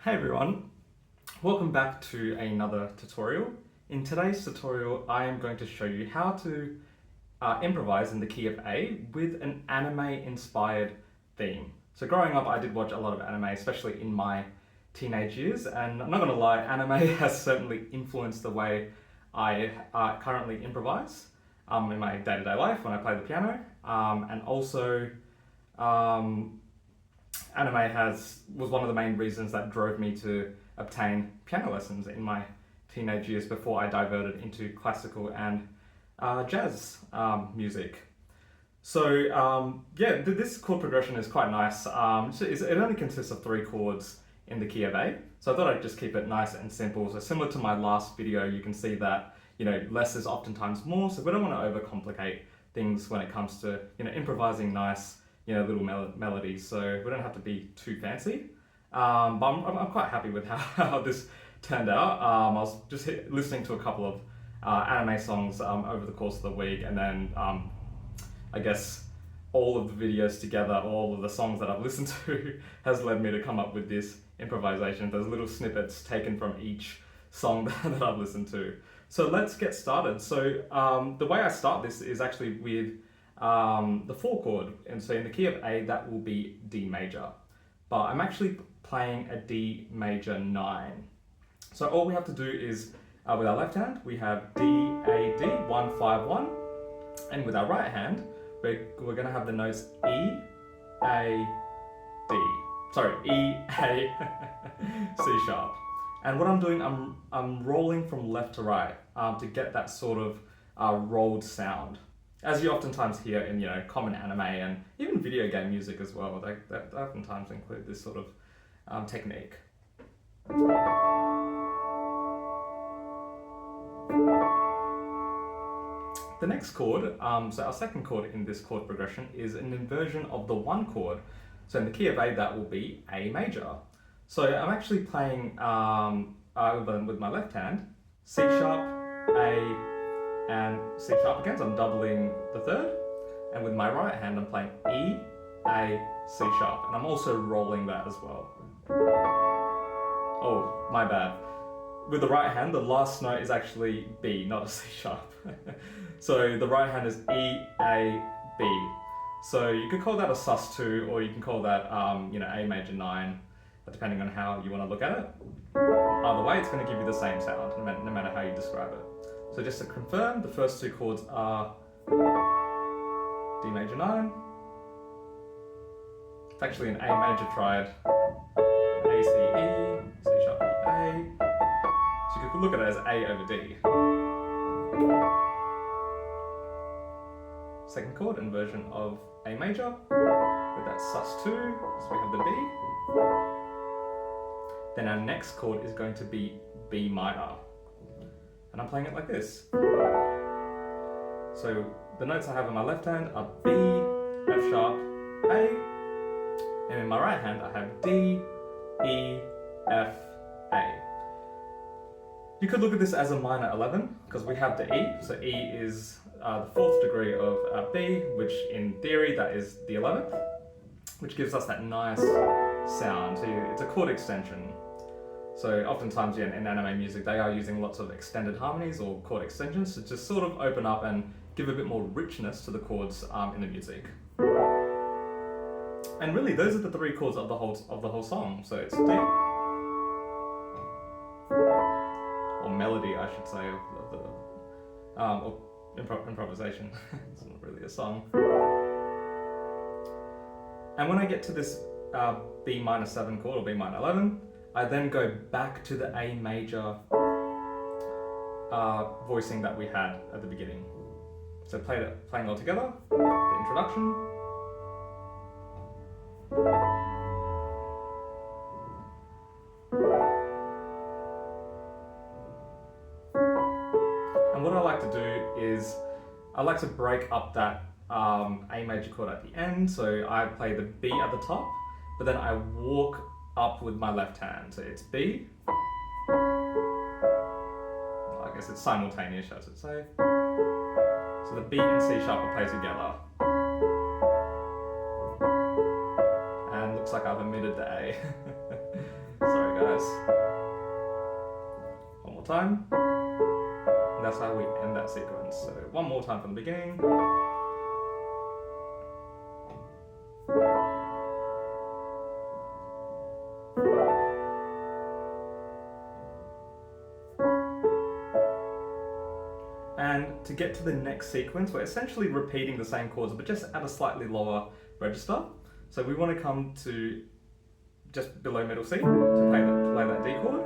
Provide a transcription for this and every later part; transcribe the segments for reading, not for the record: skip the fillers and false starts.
Hey everyone, welcome back to another tutorial. In today's tutorial I am going to show you how to improvise in the key of A with an anime inspired theme. So growing up I did watch a lot of anime, especially in my teenage years, and I'm not going to lie, anime has certainly influenced the way I currently improvise in my day-to-day life when I play the piano, and also anime was one of the main reasons that drove me to obtain piano lessons in my teenage years before I diverted into classical and jazz music. So this chord progression is quite nice. It only consists of 3 chords in the key of A, so I thought I'd just keep it nice and simple. So similar to my last video, you can see that less is oftentimes more, so we don't want to overcomplicate things when it comes to improvising nice little melodies, so we don't have to be too fancy. But I'm quite happy with how this turned out. I was just listening to a couple of anime songs over the course of the week, and then I guess all of the videos together, all of the songs that I've listened to has led me to come up with this improvisation. There's little snippets taken from each song that I've listened to. So let's get started. So the way I start this is actually with the 4 chord, and so in the key of A that will be D major, but I'm actually playing a D major 9. So all we have to do is with our left hand we have D, A, D, 1, 5, 1, and with our right hand we're going to have the notes E, A, D. Sorry, E, A, C sharp. And what I'm doing, I'm rolling from left to right to get that sort of rolled sound, as you oftentimes hear in common anime and even video game music as well. They oftentimes include this sort of technique. The next chord, so our second chord in this chord progression, is an inversion of the 1 chord. So in the key of A that will be A major. So I'm actually playing with my left hand C sharp, A, and C sharp again, so I'm doubling the 3rd, and with my right hand I'm playing E, A, C sharp, and I'm also rolling that as well. Oh, my bad. With the right hand, the last note is actually B, not a C sharp. So the right hand is E, A, B. So you could call that a sus2, or you can call that A major 9, depending on how you want to look at it. Either way, it's going to give you the same sound, no matter how you describe it. So just to confirm, the first 2 chords are D major 9. It's actually an A major triad, A, C, E, C sharp, E, A. So you could look at it as A over D. Second chord, inversion of A major, with that sus2, so we have the B. Then our next chord is going to be B minor. And I'm playing it like this. So the notes I have in my left hand are B, F sharp, A, and in my right hand I have D, E, F, A. You could look at this as a minor 11, because we have the E, so E is the 4th degree of B, which in theory that is the 11th, which gives us that nice sound. So it's a chord extension. So oftentimes in anime music they are using lots of extended harmonies or chord extensions to just sort of open up and give a bit more richness to the chords in the music. And really those are the 3 chords of the whole song. So it's D, or melody I should say, of the or improvisation. It's not really a song. And when I get to this B minor 7 chord or B minor 11, I then go back to the A major voicing that we had at the beginning. So playing all together, the introduction. And what I like to do is, I like to break up that A major chord at the end. So I play the B at the top, but then I walk up with my left hand. So it's B. Well, I guess it's simultaneous, I should say. So the B and C sharp are played together. And looks like I've omitted the A. Sorry guys. this. One more time. And that's how we end that sequence. So one more time from the beginning. And to get to the next sequence, we're essentially repeating the same chords, but just at a slightly lower register. So we want to come to just below middle C to play that D chord.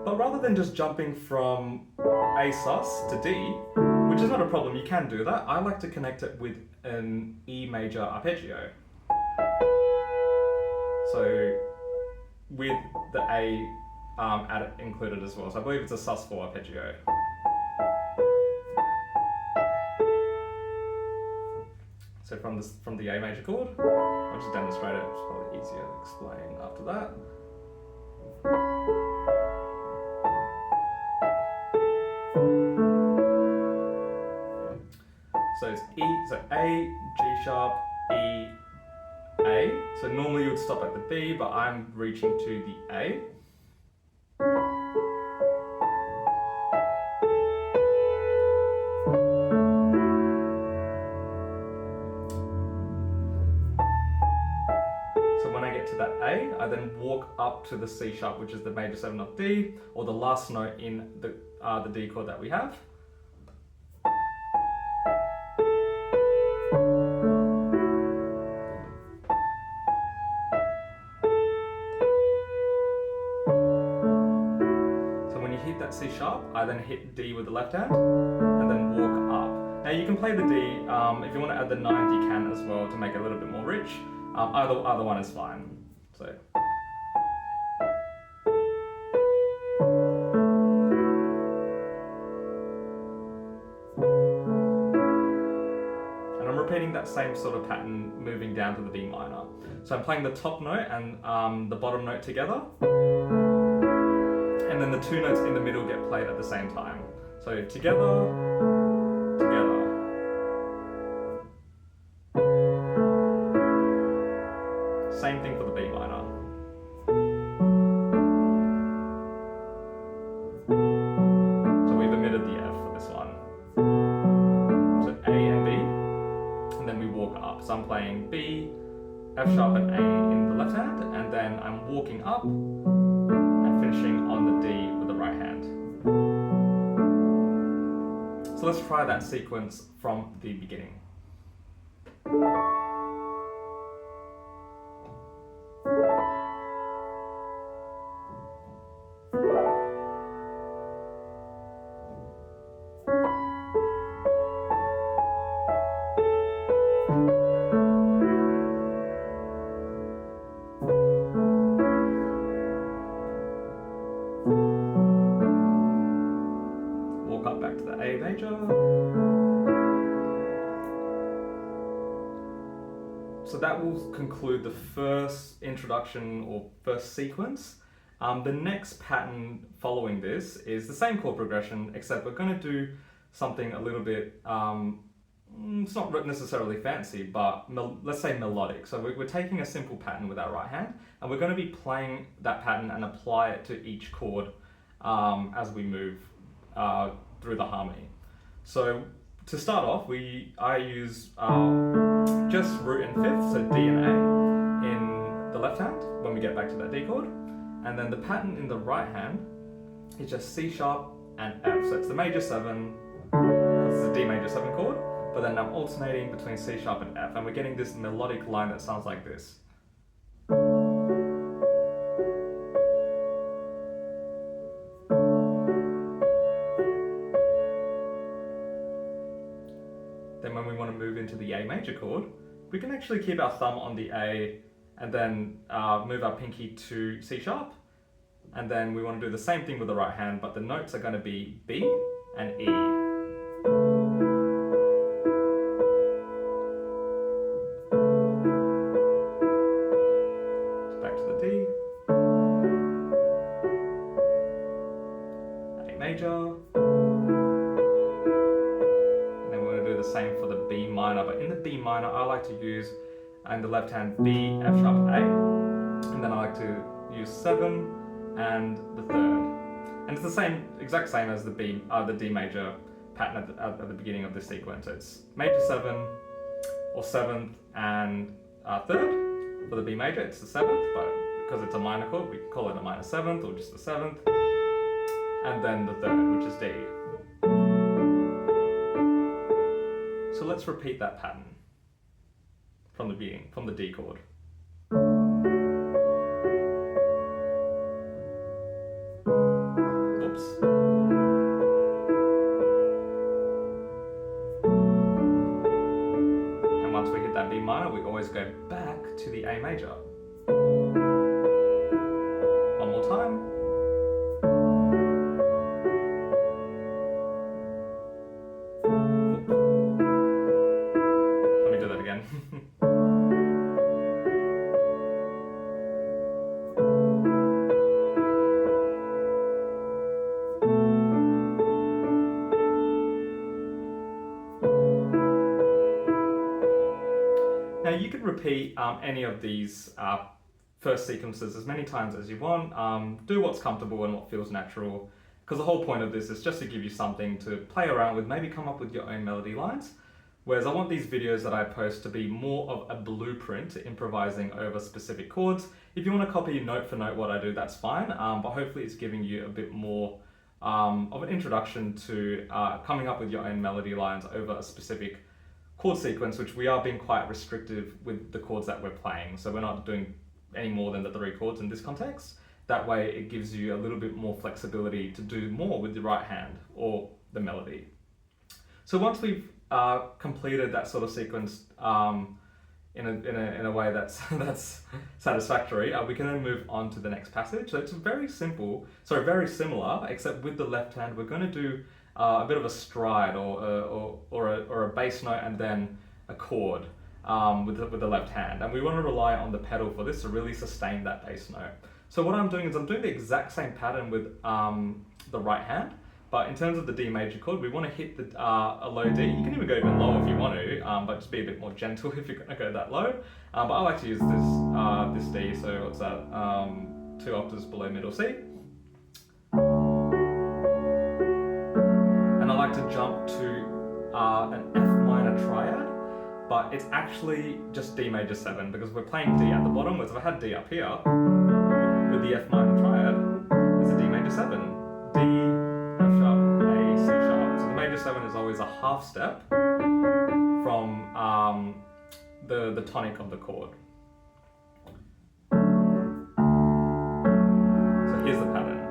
But rather than just jumping from A sus to D, which is not a problem, you can do that, I like to connect it with an E major arpeggio. So with the A included as well. So I believe it's a sus4 arpeggio. So from the A major chord, I'll just demonstrate it, it's probably easier to explain after that. So it's E, so A, G sharp, E, A. So normally you would stop at the B, but I'm reaching to the A. To that A, I then walk up to the C sharp, which is the major 7 of D, or the last note in the D chord that we have. So when you hit that C sharp, I then hit D with the left hand, and then walk up. Now you can play the D, if you want to add the 9th you can as well to make it a little bit more rich. Either one is fine. So. And I'm repeating that same sort of pattern moving down to the D minor. So I'm playing the top note and the bottom note together. And then the two notes in the middle get played at the same time. So together, together. Same thing for the B minor. So we've omitted the F for this one. So A and B, and then we walk up. So I'm playing B, F sharp and A in the left hand, and then I'm walking up and finishing on the D with the right hand. So let's try that sequence from the beginning. Walk up back to the A major. So that will conclude the first introduction or first sequence. The next pattern following this is the same chord progression, except we're going to do something a little bit, it's not necessarily fancy, but let's say melodic. So we're taking a simple pattern with our right hand, and we're going to be playing that pattern and apply it to each chord as we move through the harmony. So to start off, I use just root and fifth, so D and A in the left hand when we get back to that D chord. And then the pattern in the right hand is just C sharp and F. So it's the major 7, this is the D major 7 chord, but then I'm alternating between C sharp and F, and we're getting this melodic line that sounds like this. Then when we want to move into the A major chord, we can actually keep our thumb on the A and then move our pinky to C sharp. And then we want to do the same thing with the right hand, but the notes are going to be B and E. Back to the D. A major. Same for the B minor, but in the B minor I like to use in the left hand B, F sharp, A, and then I like to use 7, and the third. And it's the exact same as the D major pattern at the beginning of this sequence. It's major 7 or 7th and 3rd. For the B major, it's the 7th, but because it's a minor chord, we can call it a minor 7th or just the 7th. And then the 3rd, which is D. So let's repeat that pattern from the beginning, from the D chord. Oops. And once we hit that B minor, we always go back to the A major. One more time. Let me do that again. Now you can repeat any of these first sequences as many times as you want. Do what's comfortable and what feels natural, because the whole point of this is just to give you something to play around with, maybe come up with your own melody lines. Whereas I want these videos that I post to be more of a blueprint to improvising over specific chords. If you want to copy note for note what I do, that's fine, but hopefully it's giving you a bit more of an introduction to coming up with your own melody lines over a specific chord sequence, which we are being quite restrictive with the chords that we're playing. So we're not doing any more than the 3 chords in this context. That way it gives you a little bit more flexibility to do more with the right hand or the melody. So once we've completed that sort of sequence in a way that's satisfactory, we can then move on to the next passage. So it's very similar, except with the left hand we're going to do a bit of a stride or a bass note and then a chord with the left hand, and we want to rely on the pedal for this to really sustain that bass note. So what I'm doing is I'm doing the exact same pattern with the right hand, but in terms of the D major chord, we want to hit a low D. You can even go even lower if you want to, but just be a bit more gentle if you're going to go that low. But I like to use this D, so what's that? 2 octaves below middle C. And I like to jump to an F minor triad, but it's actually just D major 7 because we're playing D at the bottom, whereas if I had D up here, with the F minor triad, it's a D major 7. D, F sharp, A, C sharp. So the major 7 is always a half step from the tonic of the chord. So here's the pattern.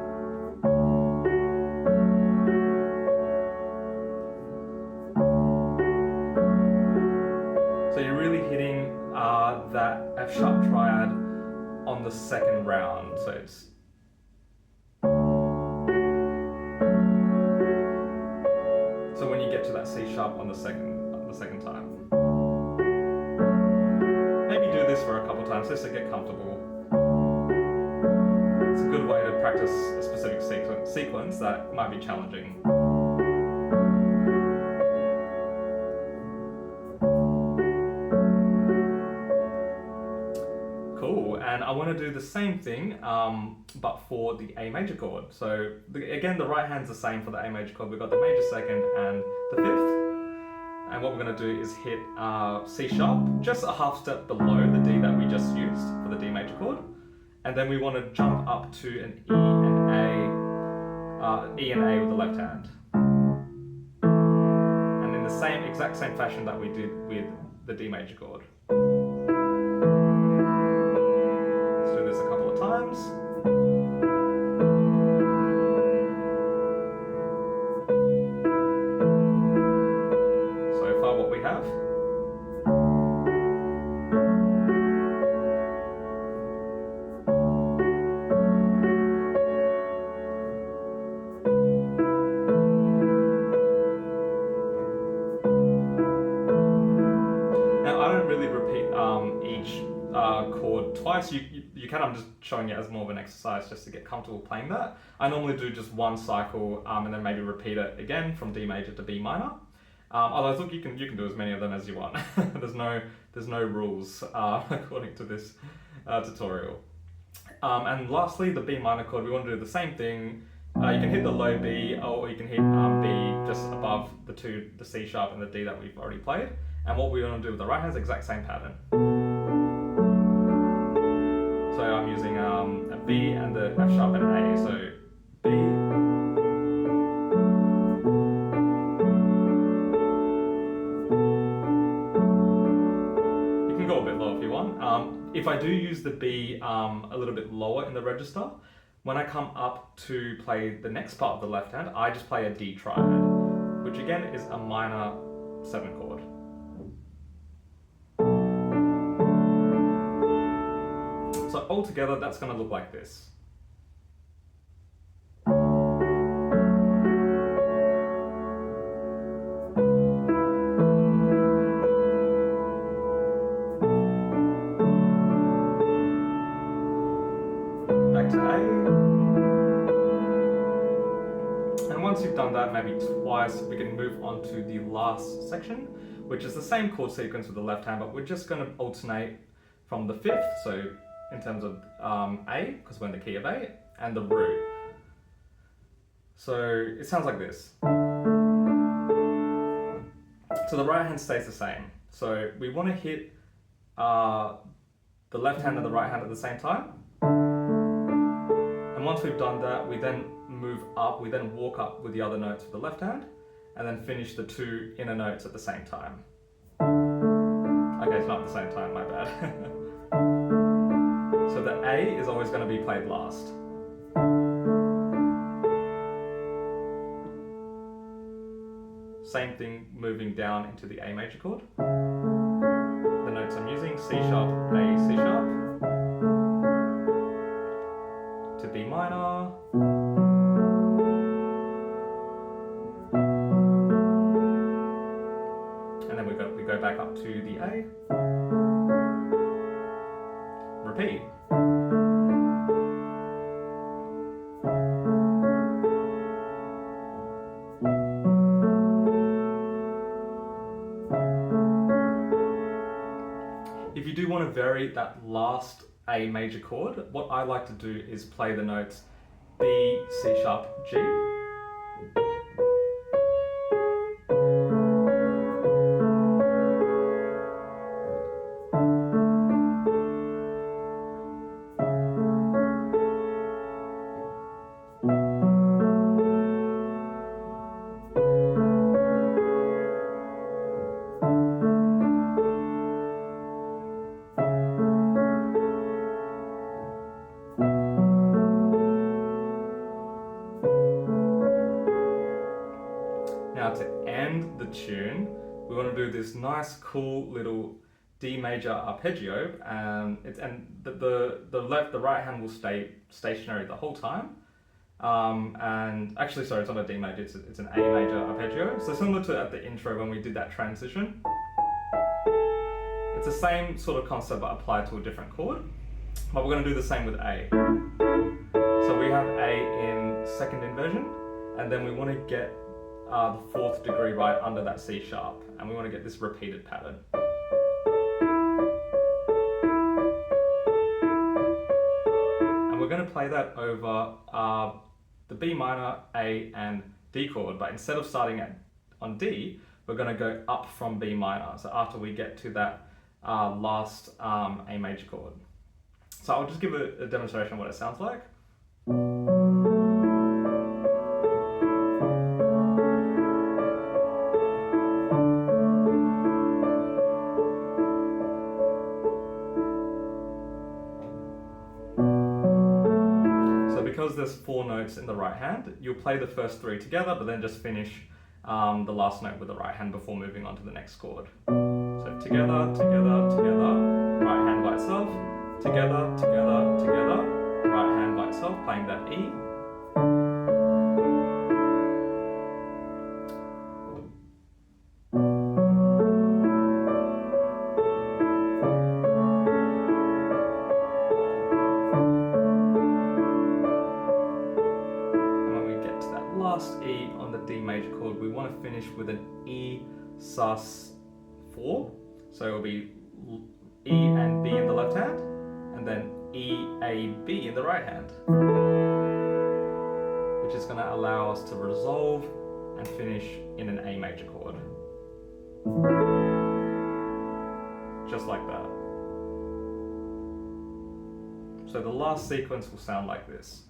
So you're really hitting that F sharp triad on the second round. So it's when you get to that C sharp on the second time. Maybe do this for a couple times just to get comfortable. It's a good way to practice a specific sequence that might be challenging. Cool, and I want to do the same thing, but for the A major chord. So again, the right hand's the same for the A major chord. We've got the major 2nd and the 5th. And what we're going to do is hit C sharp, just a half step below the D that we just used for the D major chord. And then we want to jump up to an E and A with the left hand. And in the exact same fashion that we did with the D major chord. Let's do this a couple of times. So far what we have. Each chord twice. You can, I'm just showing it as more of an exercise just to get comfortable playing that. I normally do just one cycle and then maybe repeat it again from D major to B minor. Otherwise, look, you can do as many of them as you want. There's no rules according to this tutorial. And lastly, the B minor chord, we want to do the same thing. You can hit the low B, or you can hit B just above the C sharp and the D that we've already played. And what we want to do with the right hand is the exact same pattern. So I'm using a B and the F sharp and A. So B, you can go a bit low if you want. If I do use the B a little bit lower in the register, when I come up to play the next part of the left hand, I just play a D triad, which again is a minor 7 chord. So altogether, that's going to look like this. Back to A. And once you've done that maybe twice, we can move on to the last section, which is the same chord sequence with the left hand, but we're just going to alternate from the 5th, so in terms of A, because we're in the key of A, and the root. So it sounds like this. So the right hand stays the same. So we want to hit the left hand and the right hand at the same time. And once we've done that, we then move up, we then walk up with the other notes with the left hand, and then finish the 2 inner notes at the same time. Okay, it's not at the same time, my bad. So the A is always going to be played last. Same thing moving down into the A major chord. The notes I'm using, C sharp, A, C sharp, to B minor, and then we go back up to the A, repeat. If you do want to vary that last A major chord, what I like to do is play the notes B, C sharp, G. Now to end the tune, we want to do this nice, cool little D major arpeggio, and the right hand will stay stationary the whole time. And actually, sorry, it's not a D major; it's an A major arpeggio. So similar to at the intro when we did that transition, it's the same sort of concept but applied to a different chord. But we're going to do the same with A. So we have A in second inversion, and then we want to get the 4th degree right under that C sharp, and we want to get this repeated pattern. And we're going to play that over the B minor, A, and D chord, but instead of starting on D, we're going to go up from B minor, so after we get to that last A major chord. So I'll just give a demonstration of what it sounds like. Because there's 4 notes in the right hand, you'll play the first 3 together, but then just finish the last note with the right hand before moving on to the next chord. So together, together, together, right hand by itself, together, together, together, right hand by itself, playing that E. Last E on the D major chord, we want to finish with an E sus 4. So it'll be E and B in the left hand, and then E, A, B in the right hand, which is going to allow us to resolve and finish in an A major chord. Just like that. So the last sequence will sound like this.